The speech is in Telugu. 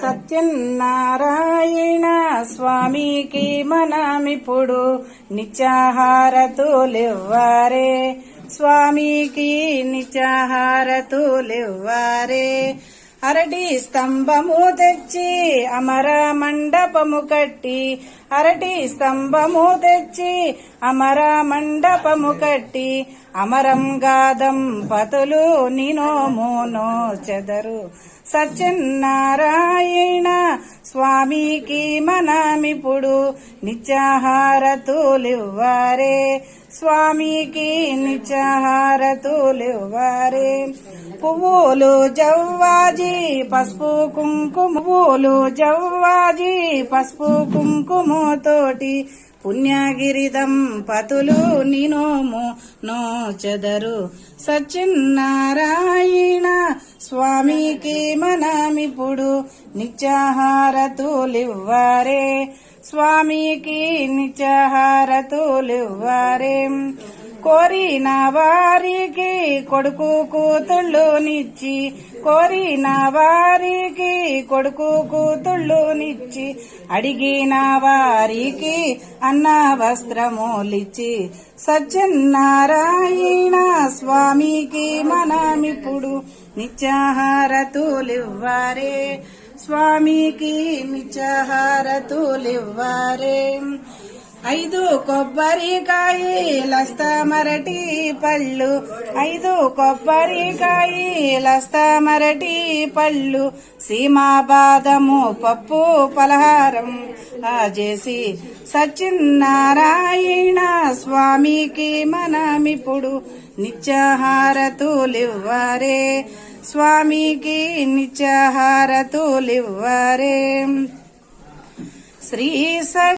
సత్యనారాయణ స్వామికి మనమిప్పుడు నిత్యాహారతులివ్వారే, స్వామికి నిత్యాహారతులివ్వారే. అరటి స్తంభము తెచ్చి అమర మండపము కట్టి, అరటి స్తంభము తెచ్చి అమర మండపము కట్టి, అమరం గాదంపతులు నినోమునో చెదరు. సత్యనారాయణ స్వామికి మనమిప్పుడు నిత్యాహారతులివ్వారే, స్వామికి నిత్యాహారతులివ్వారే. పువ్వులు జవ్వాజీ పసుపు కుంకుమ, పువ్వులు జవ్వాజీ పసుపు కుంకుమతోటి పుణ్యగిరి దంపతులు నినోము నోచెదరు. సత్యనారాయణ స్వామికి మనమిప్పుడు నిత్యాహారతులివ్వారే, స్వామికి నిత్యాహారతులివ్వారే. కోరిన వారికి కొడుకు కూతుళ్ళునిచ్చి, కోరిన వారికి కొడుకు కూతుళ్ళునిచ్చి, అడిగిన వారికి అన్న వస్త్రములిచ్చి. సత్యనారాయణ స్వామికి మనమిప్పుడు నిత్యాహారతులివ్వారే, స్వామికి నిత్యాహారతులివ్వారే. 5 కొబ్బరికాయలస్తమరటి పళ్ళు, 5 కొబ్బరికాయలస్తమరటి పళ్ళు, సీమా బాదము పప్పు పలహారం చేసి. సత్యనారాయణ స్వామికి మనమిప్పుడు నిత్యాహారతులివ్వారే, స్వామికి నిత్యాహారతులివ్వారే. శ్రీ